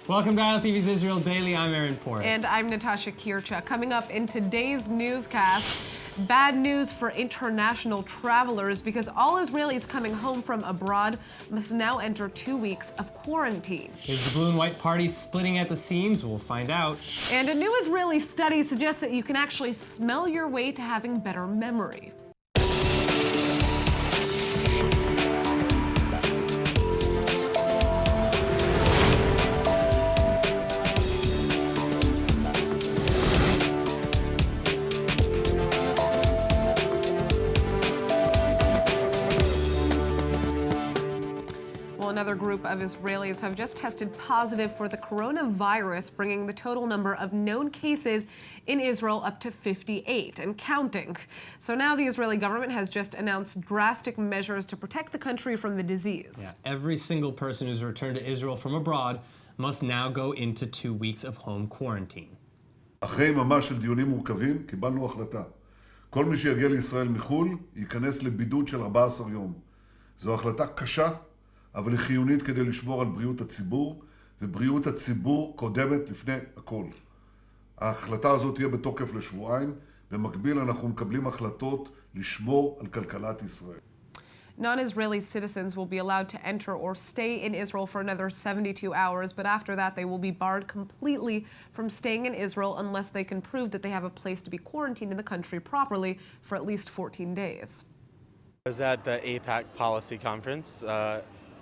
Welcome to ILTV's Israel Daily. I'm Aaron Porras. And I'm Natasha Kircha. Coming up in today's newscast, bad news for international travelers because all Israelis coming home from abroad must now enter 2 weeks of quarantine. Is the blue and white party splitting at the seams? We'll find out. And a new Israeli study suggests that you can actually smell your way to having better memory. Another group of Israelis have just tested positive for the coronavirus, bringing the total number of known cases in Israel up to 58 and counting. So now the Israeli government has just announced drastic measures to protect the country from the disease. Yeah, every single person who's returned to Israel from abroad must now go into 2 weeks of home quarantine. אחרי ממש של דיונים מורכבים, קיבלנו החלטה. כל מי שיגיע לישראל מחו"ל ייכנס לבידוד של 14 יום. זו החלטה קשה, אבל היא חיונית כדי לשמור על בריאות הציבור, ובריאות הציבור קודמת לפני הכל. ההחלטה הזאת תהיה בתוקף לשבועיים, במקביל אנחנו מקבלים החלטות לשמור על כלכלת ישראל. Non-Israeli citizens will be allowed to enter or stay in Israel for another 72 hours, but after that they will be barred completely from staying in Israel unless they can prove that they have a place to be quarantined in the country properly for at least 14 days. I was at the APAC policy conference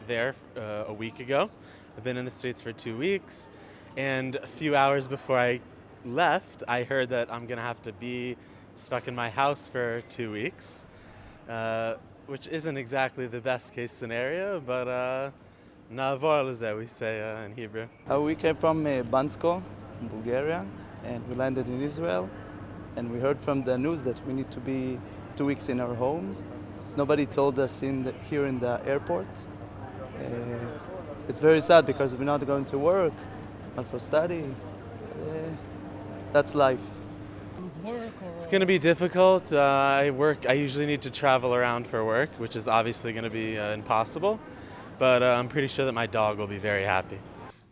there a week ago. I've been in the States for 2 weeks, and a few hours before I left, I heard that I'm gonna have to be stuck in my house for 2 weeks, which isn't exactly the best case scenario, but na'avor lezeh, we say in Hebrew. We came from Bansko, in Bulgaria, and we landed in Israel, and we heard from the news that we need to be 2 weeks in our homes. Nobody told us here in the airport. It's very sad because we're not going to work, not for study. That's life. It's going to be difficult. I usually need to travel around for work, which is obviously going to be impossible, but I'm pretty sure that my dog will be very happy.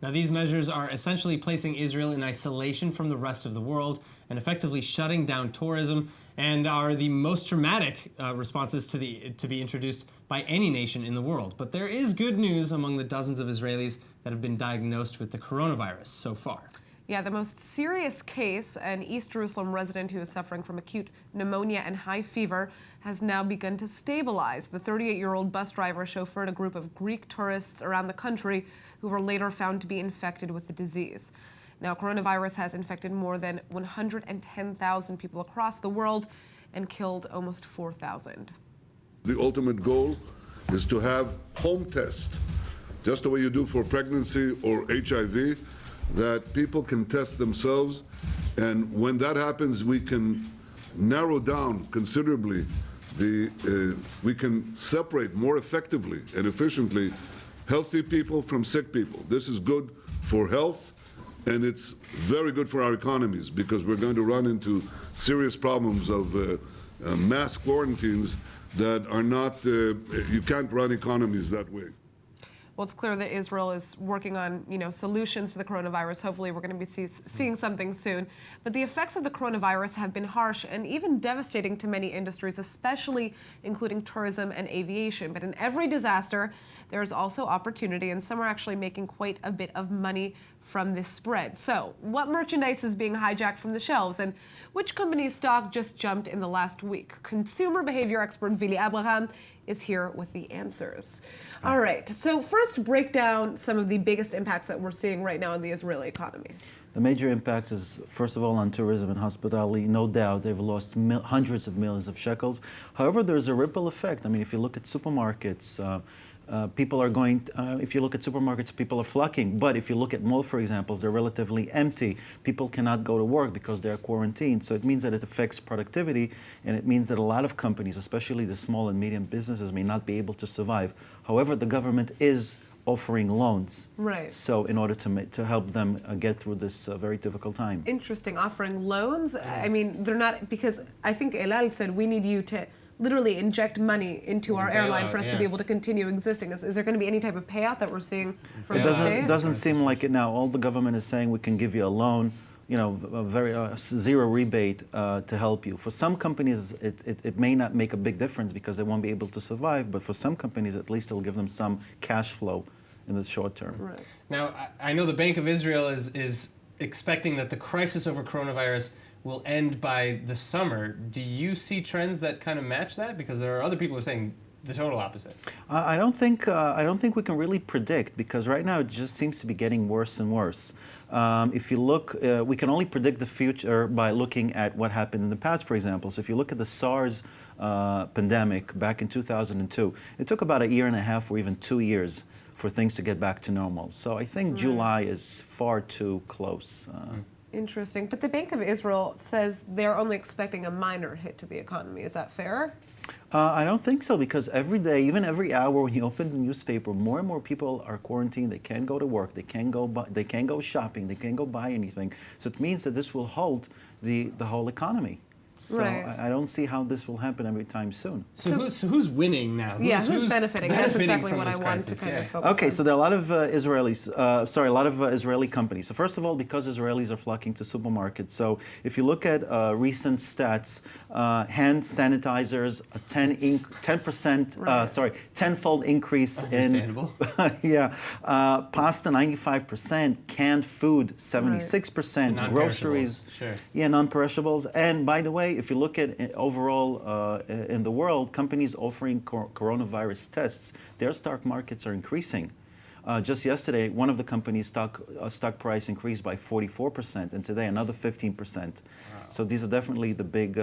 Now, these measures are essentially placing Israel in isolation from the rest of the world and effectively shutting down tourism, and are the most dramatic responses to be introduced by any nation in the world. But there is good news among the dozens of Israelis that have been diagnosed with the coronavirus so far. Yeah, the most serious case, an East Jerusalem resident who is suffering from acute pneumonia and high fever, has now begun to stabilize. The 38-year-old bus driver chauffeured a group of Greek tourists around the country who were later found to be infected with the disease. Now, coronavirus has infected more than 110,000 people across the world and killed almost 4,000. The ultimate goal is to have home tests, just the way you do for pregnancy or HIV, that people can test themselves, and when that happens, we can narrow down considerably we can separate more effectively and efficiently healthy people from sick people. This is good for health, and it's very good for our economies, because we're going to run into serious problems of mass quarantines that are not, you can't run economies that way. Well, it's clear that Israel is working on, solutions to the coronavirus. Hopefully, we're going to be seeing something soon. But the effects of the coronavirus have been harsh and even devastating to many industries, especially including tourism and aviation. But in every disaster, there is also opportunity, and some are actually making quite a bit of money from this spread. So, what merchandise is being hijacked from the shelves, and which company's stock just jumped in the last week? Consumer behavior expert Vili Abraham is here with the answers. All right, so first break down some of the biggest impacts that we're seeing right now in the Israeli economy. The major impact is, first of all, on tourism and hospitality. No doubt they've lost hundreds of millions of shekels. However, there's a ripple effect. I mean, if you look at supermarkets, people are going, if you look at supermarkets, people are flocking. But if you look at malls, for example, they're relatively empty. People cannot go to work because they're quarantined. So it means that it affects productivity, and it means that a lot of companies, especially the small and medium businesses, may not be able to survive. However, the government is offering loans. Right. So in order to help them get through this very difficult time. Interesting, offering loans. I mean, they're not, because I think Elal said we need you to literally inject money into our airline for us to yeah. be able to continue existing. Is there going to be any type of payout that we're seeing from It the state? doesn't seem like it now. All the government is saying we can give you a loan, a very zero rebate to help you. For some companies, it may not make a big difference because they won't be able to survive, but for some companies, at least it'll give them some cash flow in the short term. Right. Now, I know the Bank of Israel is expecting that the crisis over coronavirus will end by the summer. Do you see trends that kind of match that? Because there are other people who are saying the total opposite. I don't think we can really predict, because right now it just seems to be getting worse and worse. If you look, we can only predict the future by looking at what happened in the past, for example. So if you look at the SARS pandemic back in 2002, it took about 1.5 years or even 2 years for things to get back to normal. So I think July is far too close. Interesting. But the Bank of Israel says they're only expecting a minor hit to the economy. Is that fair? I don't think so, because every day, even every hour when you open the newspaper, more and more people are quarantined. They can't go to work. They can't go shopping. They can't go buy anything. So it means that this will halt the whole economy. So Right. I don't see how this will happen every time soon. So who's winning now? Who's benefiting? That's exactly from what I this wanted to crisis? kind of Yeah. focus on. Okay, so there are a lot of Israeli companies. So first of all, because Israelis are flocking to supermarkets, so if you look at recent stats, hand sanitizers, 10-fold increase in Understandable. pasta 95%, canned food 76%, groceries, Sure. non-perishables. And by the way, if you look at overall in the world, companies offering coronavirus tests, their stock markets are increasing. Just yesterday, one of the companies' stock price increased by 44%, and today another 15%. Wow. So these are definitely the big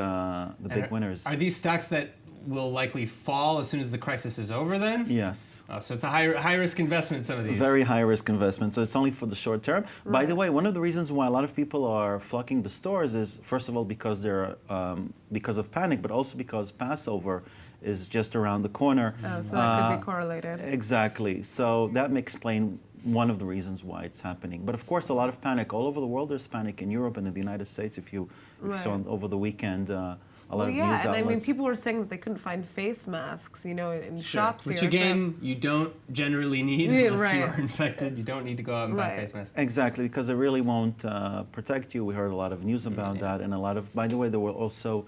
winners. Are these stocks that will likely fall as soon as the crisis is over then? Yes. Oh, so it's a high risk investment, some of these. Very high risk investment, so it's only for the short term. Right. By the way, one of the reasons why a lot of people are flocking the stores is, first of all, because because of panic, but also because Passover is just around the corner. Oh, so that could be correlated. Exactly. So that may explain one of the reasons why it's happening. But of course, a lot of panic all over the world. There's panic in Europe and in the United States. If you saw over the weekend. A lot of news outlets. And I mean, people were saying that they couldn't find face masks, in shops Which here. again, you don't generally need unless you right. are infected. You don't need to go out and buy face masks. Exactly, because it really won't protect you. We heard a lot of news about that, and by the way, there were also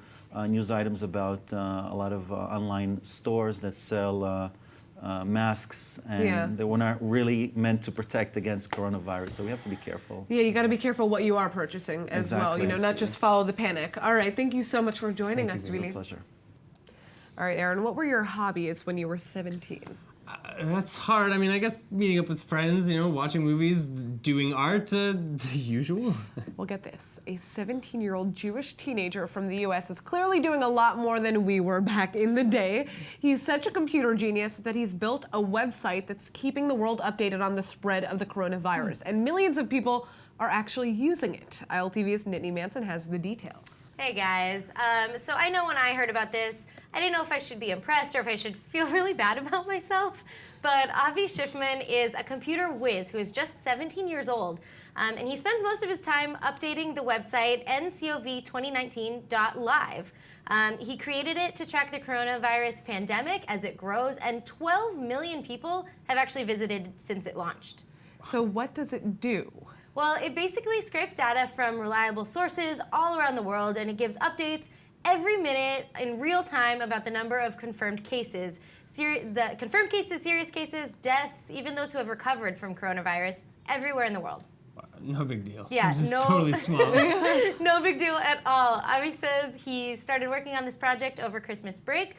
news items about a lot of online stores that sell masks, and they were not really meant to protect against coronavirus, so we have to be careful. Yeah, you got to be careful what you are purchasing as well, not just follow the panic. All right, thank you so much for joining us, It was a pleasure. All right, Aaron, what were your hobbies when you were 17? That's hard. I mean, I guess meeting up with friends, watching movies, doing art, the usual. Well, get this. A 17-year-old Jewish teenager from the U.S. is clearly doing a lot more than we were back in the day. He's such a computer genius that he's built a website that's keeping the world updated on the spread of the coronavirus. And millions of people are actually using it. ILTV's Nittany Manson has the details. Hey guys, so I know when I heard about this, I didn't know if I should be impressed or if I should feel really bad about myself, but Avi Schiffman is a computer whiz who is just 17 years old, and he spends most of his time updating the website ncov2019.live. He created it to track the coronavirus pandemic as it grows, and 12 million people have actually visited since it launched. So what does it do? Well, it basically scrapes data from reliable sources all around the world, and it gives updates every minute in real time about the number of confirmed cases. The confirmed cases, serious cases, deaths, even those who have recovered from coronavirus everywhere in the world. No big deal. Yeah, just totally small. No big deal at all. Avi says he started working on this project over Christmas break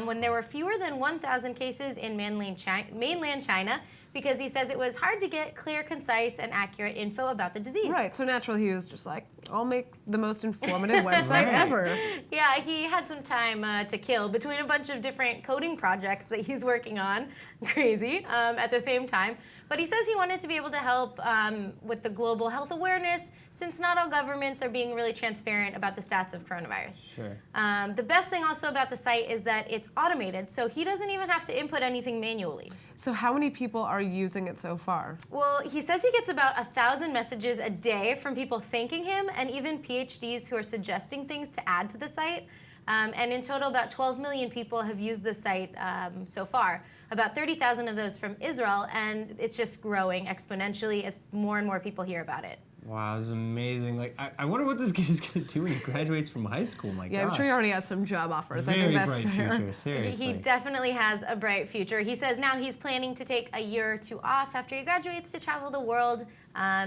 when there were fewer than 1,000 cases in mainland China, because he says it was hard to get clear, concise, and accurate info about the disease. Right, so naturally he was just like, I'll make the most informative website ever. Yeah, he had some time to kill between a bunch of different coding projects that he's working on, crazy, at the same time. But he says he wanted to be able to help with the global health awareness, since not all governments are being really transparent about the stats of coronavirus. Sure. The best thing also about the site is that it's automated, so he doesn't even have to input anything manually. So how many people are using it so far? Well, he says he gets about 1,000 messages a day from people thanking him, and even PhDs who are suggesting things to add to the site. And in total, about 12 million people have used the site so far. About 30,000 of those from Israel, and it's just growing exponentially as more and more people hear about it. Wow, this is amazing. Like, I wonder what this kid is going to do when he graduates from high school. My Yeah, gosh. I'm sure he already has some job offers. Very I think that's bright fair. future, seriously. He definitely has a bright future. He says now he's planning to take a year or two off after he graduates to travel the world,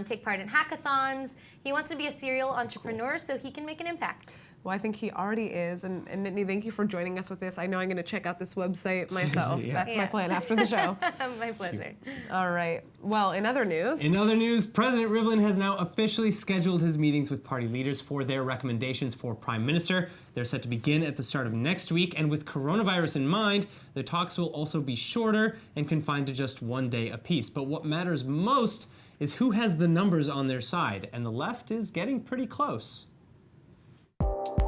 take part in hackathons. He wants to be a serial entrepreneur so he can make an impact. Well, I think he already is. And Nittany, thank you for joining us with this. I know I'm going to check out this website myself. Seriously, yeah. That's my plan after the show. My pleasure. All right. Well, in other news. In other news, President Rivlin has now officially scheduled his meetings with party leaders for their recommendations for Prime Minister. They're set to begin at the start of next week, and with coronavirus in mind, the talks will also be shorter and confined to just one day apiece. But what matters most is who has the numbers on their side, and the left is getting pretty close.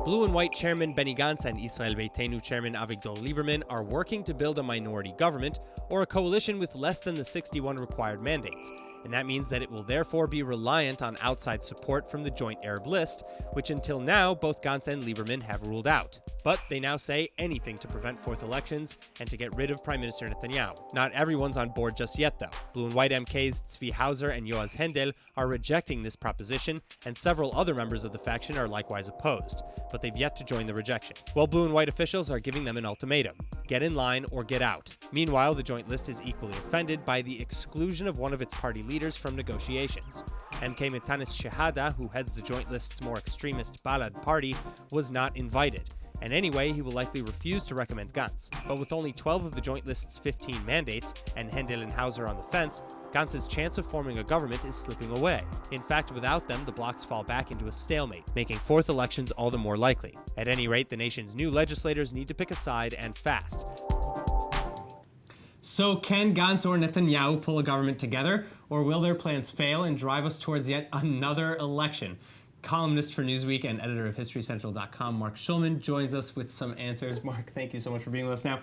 Blue and White Chairman Benny Gantz and Israel Beitenu Chairman Avigdor Lieberman are working to build a minority government, or a coalition with less than the 61 required mandates. And that means that it will therefore be reliant on outside support from the Joint Arab List, which until now both Gantz and Lieberman have ruled out. But they now say anything to prevent fourth elections and to get rid of Prime Minister Netanyahu. Not everyone's on board just yet, though. Blue and White MKs Tzvi Hauser and Yoaz Hendel are rejecting this proposition, and several other members of the faction are likewise opposed, but they've yet to join the rejection. While Blue and White officials are giving them an ultimatum: get in line or get out. Meanwhile, the Joint List is equally offended by the exclusion of one of its party leaders from negotiations. MK Metanis Shehada, who heads the Joint List's more extremist Balad party, was not invited. And anyway, he will likely refuse to recommend Gantz. But with only 12 of the Joint List's 15 mandates, and Hendel and Hauser on the fence, Gantz's chance of forming a government is slipping away. In fact, without them, the blocs fall back into a stalemate, making fourth elections all the more likely. At any rate, the nation's new legislators need to pick a side, and fast. So can Gantz or Netanyahu pull a government together, or will their plans fail and drive us towards yet another election? Columnist for Newsweek and editor of HistoryCentral.com, Mark Schulman, joins us with some answers. Mark, thank you so much for being with us. Now,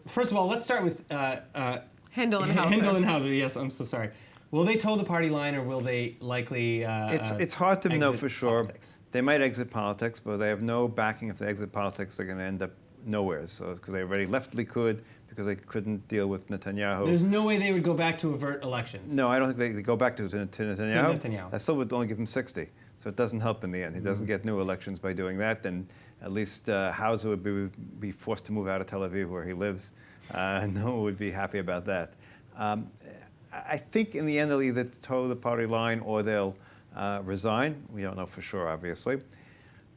first of all, let's start with Hendel and Hauser. Hendel and Hauser, yes, I'm so sorry. Will they toe the party line, or will they likely It's hard to know for sure. Politics? They might exit politics, but they have no backing. If they exit politics, they're going to end up nowhere. So because they already left Likud, because they couldn't deal with Netanyahu. There's no way they would go back to avert elections. No, I don't think they go back to Netanyahu. To Netanyahu. That still would only give him 60. So it doesn't help in the end. He doesn't get new elections by doing that. And at least Hauser would be forced to move out of Tel Aviv, where he lives. No one would be happy about that. I think in the end they'll either toe the party line or they'll resign. We don't know for sure, obviously.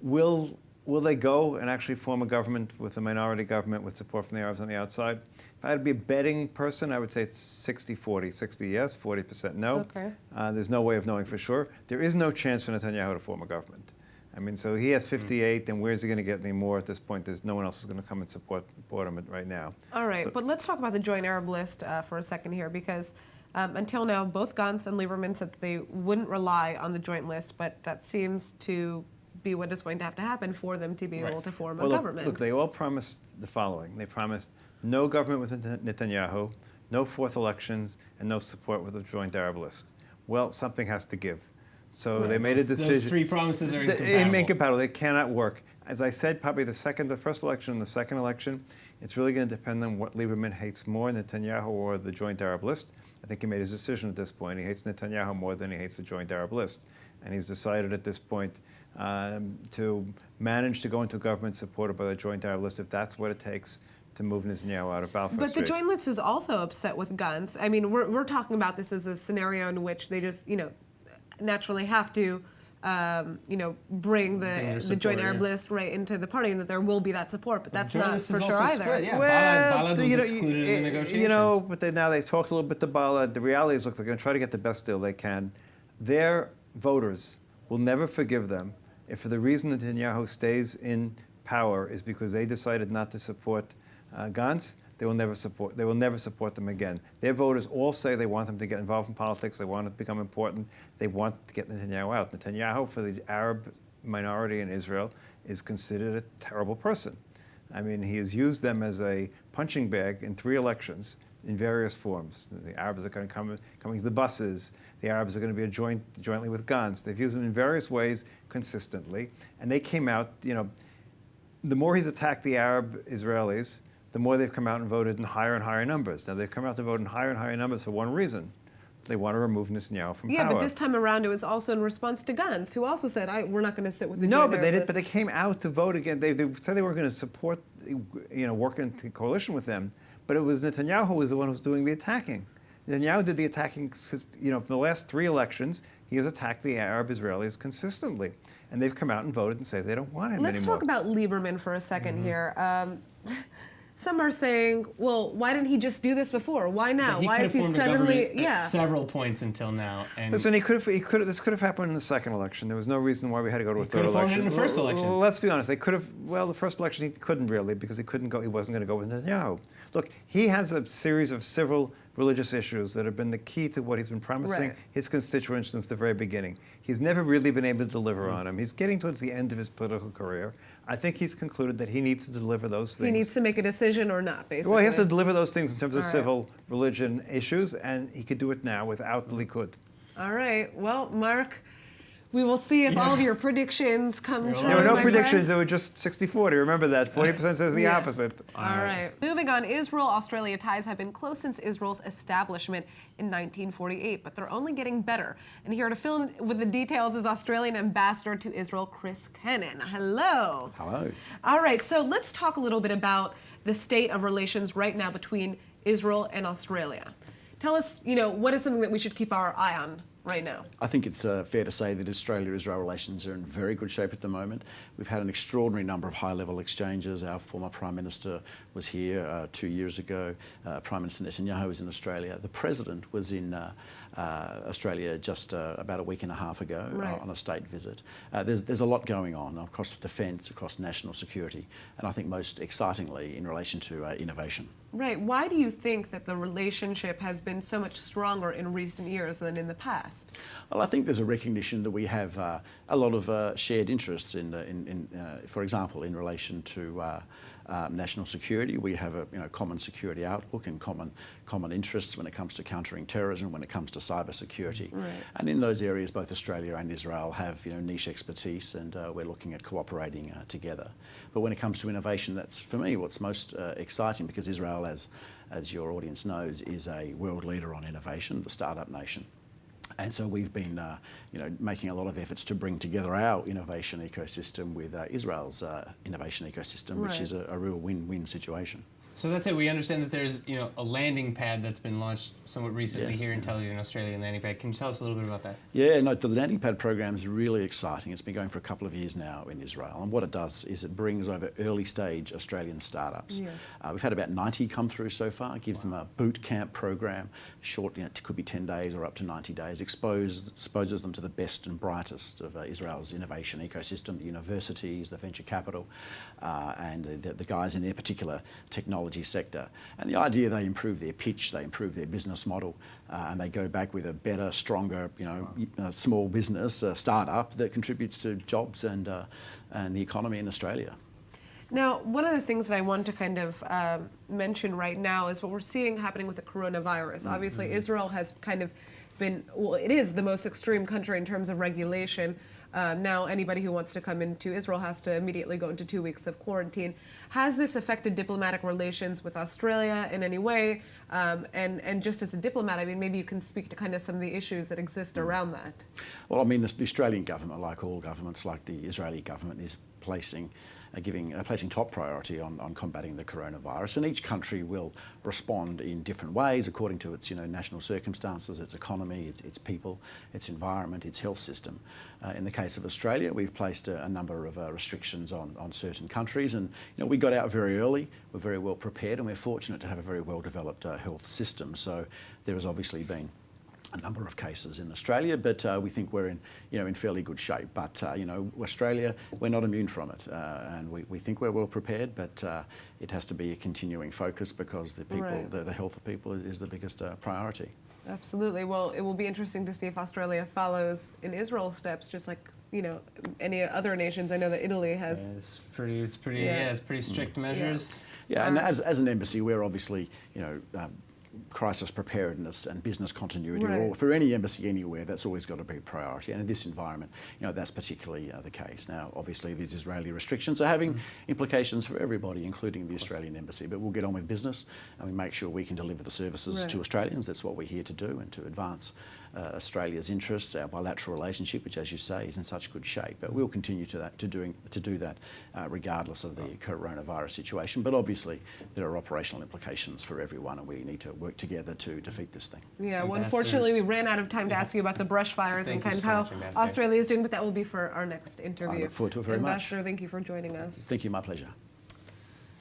Will they go and actually form a government with a minority government with support from the Arabs on the outside? If I had to be a betting person, I would say it's 60-40. 60 yes, 40% no. Okay. There's no way of knowing for sure. There is no chance for Netanyahu to form a government. I mean, so he has 58, and where's he going to get any more at this point? There's no one else is going to come and support him right now. All right, but let's talk about the Joint Arab List for a second here, because until now, both Gantz and Lieberman said that they wouldn't rely on the Joint List, but that seems to be what is going to have to happen for them to be able to form a government. Look, they all promised the following. They promised no government with Netanyahu, no fourth elections, and no support with the Joint Arab List. Well, something has to give. So they made a decision. Those three promises are incompatible. They cannot work. As I said, probably the first election and the second election, it's really going to depend on what Lieberman hates more, Netanyahu or the Joint Arab List. I think he made his decision at this point. He hates Netanyahu more than he hates the Joint Arab List. And he's decided at this point to manage to go into a government supported by the Joint Arab List, if that's what it takes to move Netanyahu out of Balfour But Street. the Joint List is also upset with Gantz. I mean, we're talking about this as a scenario in which they just, naturally have to, bring the Joint Arab List right into the party, and that there will be that support. But that's not for sure either. Split, yeah. Well, Balad was excluded in the negotiations. But now they talked a little bit to Balad. The reality is, look, they're going to try to get the best deal they can. Their voters will never forgive them if for the reason Netanyahu stays in power is because they decided not to support Gantz. They will never support them again. Their voters all say they want them to get involved in politics. They want it to become important. They want to get Netanyahu out. Netanyahu, for the Arab minority in Israel, is considered a terrible person. I mean, he has used them as a punching bag in 3 elections in various forms. The Arabs are going to coming to the buses. The Arabs are going to be jointly with Gantz. They've used them in various ways consistently. And they came out, the more he's attacked the Arab Israelis, the more they've come out and voted in higher and higher numbers. Now, they've come out to vote in higher and higher numbers for one reason. They want to remove Netanyahu from power. Yeah, but this time around it was also in response to Gantz, who also said, we're not going to sit with the No, but they did. But they came out to vote again. They said they were going to support, work in coalition with them. But it was Netanyahu who was the one who was doing the attacking. Netanyahu did the attacking, for the last 3 elections, he has attacked the Arab Israelis consistently. And they've come out and voted and say they don't want him anymore. Let's talk about Lieberman for a second here. Some are saying, well, why didn't he just do this before? Why now? Why is he suddenly? At several points until now. And listen, this could have happened in the second election. There was no reason why we had to go to a third election. Could have formed it in the first election. Let's be honest. They could have. Well, the first election he couldn't really because he couldn't go. He wasn't going to go with Netanyahu. Look, he has a series of civil religious issues that have been the key to what he's been promising his constituents since the very beginning. He's never really been able to deliver on them. He's getting towards the end of his political career. I think he's concluded that he needs to deliver those things. He needs to make a decision or not, basically. Well, he has to deliver those things in terms of civil religion issues, and he could do it now without the Likud. All right. Well, Mark, we will see if all of your predictions come true. There were no predictions. There were just 60-40. Remember that. 40% says the opposite. All right. Moving on, Israel-Australia ties have been close since Israel's establishment in 1948, but they're only getting better. And here to fill in with the details is Australian Ambassador to Israel, Chris Kennan. Hello. Hello. All right. So let's talk a little bit about the state of relations right now between Israel and Australia. Tell us, what is something that we should keep our eye on right now? I think it's fair to say that Australia-Israel relations are in very good shape at the moment. We've had an extraordinary number of high-level exchanges. Our former Prime Minister was here 2 years ago. Prime Minister Netanyahu was in Australia. The President was in Australia just about a week and a half ago on a state visit. There's a lot going on across defence, across national security, and I think most excitingly in relation to innovation. Right. Why do you think that the relationship has been so much stronger in recent years than in the past? Well, I think there's a recognition that we have a lot of shared interests for example, in relation to national security. We have a common security outlook and common interests when it comes to countering terrorism, when it comes to cyber security. Right. And in those areas, both Australia and Israel have niche expertise, and we're looking at cooperating together. But when it comes to innovation, that's for me what's most exciting, because Israel, as your audience knows, is a world leader on innovation, the startup nation. And so we've been, making a lot of efforts to bring together our innovation ecosystem with Israel's innovation ecosystem, which is a real win-win situation. So that's it. We understand that there's, a landing pad that's been launched somewhat recently here in Tel Aviv, in Australia, landing pad. Can you tell us a little bit about that? Yeah, no, the landing pad program is really exciting. It's been going for a couple of years now in Israel. And what it does is it brings over early stage Australian startups. Yeah. We've had about 90 come through so far. It gives them a boot camp program, short, it could be 10 days or up to 90 days, exposes them to the best and brightest of Israel's innovation ecosystem, the universities, the venture capital, and the guys in their particular technology sector. And the idea, they improve their pitch, they improve their business model, and they go back with a better, stronger, small business startup that contributes to jobs and the economy in Australia. Now, one of the things that I want to kind of mention right now is what we're seeing happening with the coronavirus. Obviously, Israel has kind of been, it is the most extreme country in terms of regulation. Now, anybody who wants to come into Israel has to immediately go into 2 weeks of quarantine. Has this affected diplomatic relations with Australia in any way? And just as a diplomat, I mean, maybe you can speak to kind of some of the issues that exist around that. Well, I mean, the Australian government, like all governments, like the Israeli government, is placing top priority on combating the coronavirus, and each country will respond in different ways according to its national circumstances, its economy, its people, its environment, its health system. In the case of Australia, we've placed a number of restrictions on certain countries, and we got out very early. We're very well prepared, and we're fortunate to have a very well developed health system. So there has obviously been a number of cases in Australia, but we think we're in fairly good shape. But Australia, we're not immune from it, and we think we're well prepared. But it has to be a continuing focus, because the people, the health of people, is the biggest priority. Absolutely. Well, it will be interesting to see if Australia follows in Israel's steps, just like any other nations. I know that Italy has. Yeah, it's pretty strict measures. Yeah, and as an embassy, we're obviously crisis preparedness and business continuity, Right. or for any embassy anywhere, that's always got to be a priority. And in this environment, that's particularly the case. Now, obviously, these Israeli restrictions are having implications for everybody, including the Australian embassy. But we'll get on with business and we make sure we can deliver the services to Australians. That's what we're here to do, and to advance Australia's interests, our bilateral relationship, which, as you say, is in such good shape. But we'll continue to do that regardless of the coronavirus situation. But obviously, there are operational implications for everyone, and we need to work together to defeat this thing. Yeah, well, unfortunately, we ran out of time to ask you about the brush fires and kind of how Australia is doing, but that will be for our next interview. I look forward to it very much. Ambassador, thank you for joining us. Thank you, my pleasure.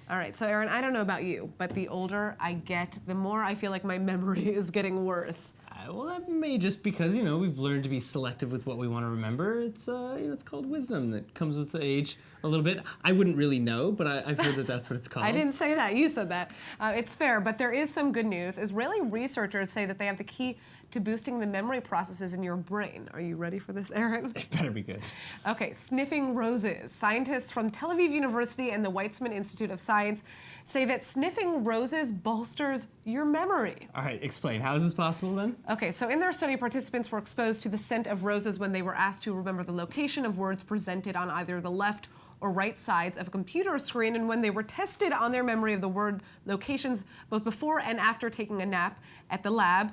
All right, so Aaron, I don't know about you, but the older I get, the more I feel like my memory is getting worse. Well, that may just because, we've learned to be selective with what we want to remember. It's, it's called wisdom that comes with age a little bit. I wouldn't really know, but I've heard that that's what it's called. I didn't say that. You said that. It's fair, but there is some good news. Israeli researchers say that they have the key to boosting the memory processes in your brain. Are you ready for this, Aaron? It better be good. Okay, Sniffing Roses. Scientists from Tel Aviv University and the Weizmann Institute of Science say that sniffing roses bolsters your memory. All right, explain. How is this possible then? Okay, so in their study, participants were exposed to the scent of roses when they were asked to remember the location of words presented on either the left or right sides of a computer screen, and when they were tested on their memory of the word locations both before and after taking a nap at the lab,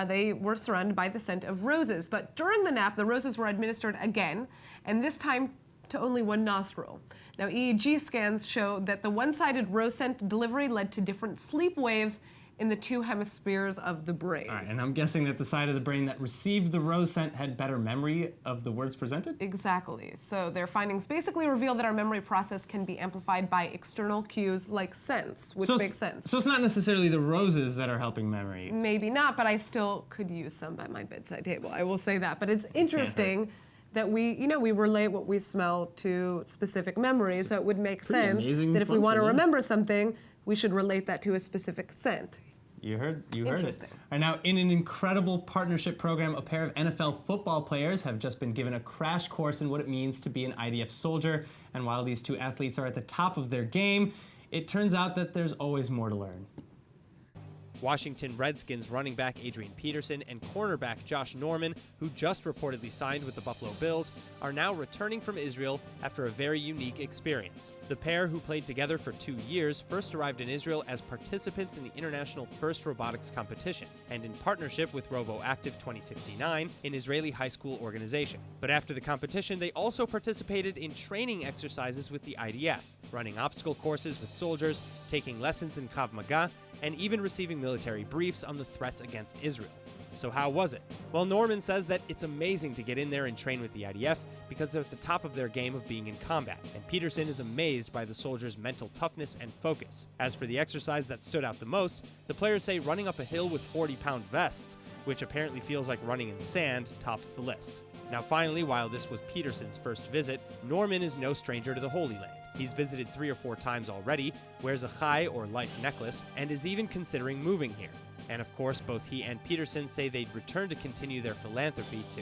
they were surrounded by the scent of roses. But during the nap, the roses were administered again, and this time to only one nostril. Now, EEG scans show that the one-sided rose scent delivery led to different sleep waves in the two hemispheres of the brain. All right, and I'm guessing that the side of the brain that received the rose scent had better memory of the words presented? Exactly. So their findings basically reveal that our memory process can be amplified by external cues like scents, which makes sense. So it's not necessarily the roses that are helping memory. Maybe not, but I still could use some by my bedside table. I will say that. But it's interesting that we relate what we smell to specific memories, so it would make sense that if we want to remember something, we should relate that to a specific scent. You heard it. And now, in an incredible partnership program, a pair of NFL football players have just been given a crash course in what it means to be an IDF soldier. And while these two athletes are at the top of their game, it turns out that there's always more to learn. Washington Redskins running back Adrian Peterson and cornerback Josh Norman, who just reportedly signed with the Buffalo Bills, are now returning from Israel after a very unique experience. The pair, who played together for 2 years, first arrived in Israel as participants in the International First Robotics Competition and in partnership with RoboActive 2069, an Israeli high school organization. But after the competition, they also participated in training exercises with the IDF, running obstacle courses with soldiers, taking lessons in Krav Maga, and even receiving military briefs on the threats against Israel. So how was it? Well, Norman says that it's amazing to get in there and train with the IDF because they're at the top of their game of being in combat, and Peterson is amazed by the soldiers' mental toughness and focus. As for the exercise that stood out the most, the players say running up a hill with 40-pound vests, which apparently feels like running in sand, tops the list. Now finally, while this was Peterson's first visit, Norman is no stranger to the Holy Land. He's visited 3 or 4 times already, wears a chai or life necklace, and is even considering moving here. And of course, both he and Peterson say they'd return to continue their philanthropy too.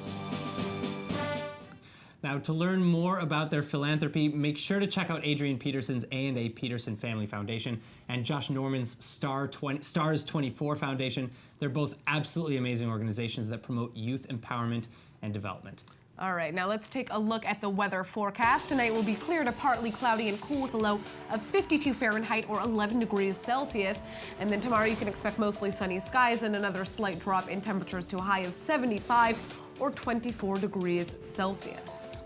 Now, to learn more about their philanthropy, make sure to check out Adrian Peterson's A&A Peterson Family Foundation and Josh Norman's Stars 24 Foundation. They're both absolutely amazing organizations that promote youth empowerment and development. All right, now let's take a look at the weather forecast. Tonight will be clear to partly cloudy and cool with a low of 52 Fahrenheit or 11 degrees Celsius. And then tomorrow you can expect mostly sunny skies and another slight drop in temperatures to a high of 75 or 24 degrees Celsius.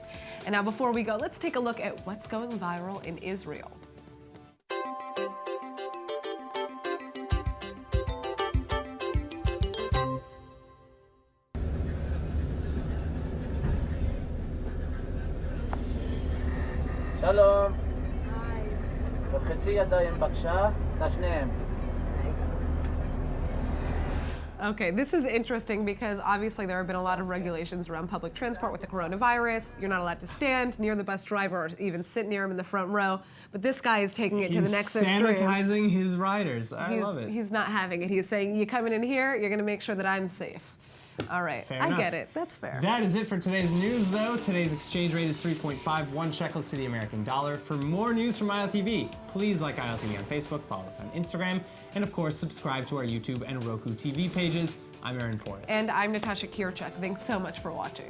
And now before we go, let's take a look at what's going viral in Israel. שלום. חצי ידיים בבקשה, שניהם. Okay, this is interesting because obviously there have been a lot of regulations around public transport with the coronavirus. You're not allowed to stand near the bus driver or even sit near him in the front row. But this guy is taking it to the next extreme. He's sanitizing his riders. I love it. He's not having it. He's saying, you coming in here, you're going to make sure that I'm safe. All right, Fair I enough. get it. That's fair. That is it for today's news, though. Today's exchange rate is 3.51 shekels to the American dollar. For more news from ILTV, please like ILTV on Facebook, follow us on Instagram, and of course, subscribe to our YouTube and Roku TV pages. I'm Aaron Porras. And I'm Natasha Kirchuk. Thanks so much for watching.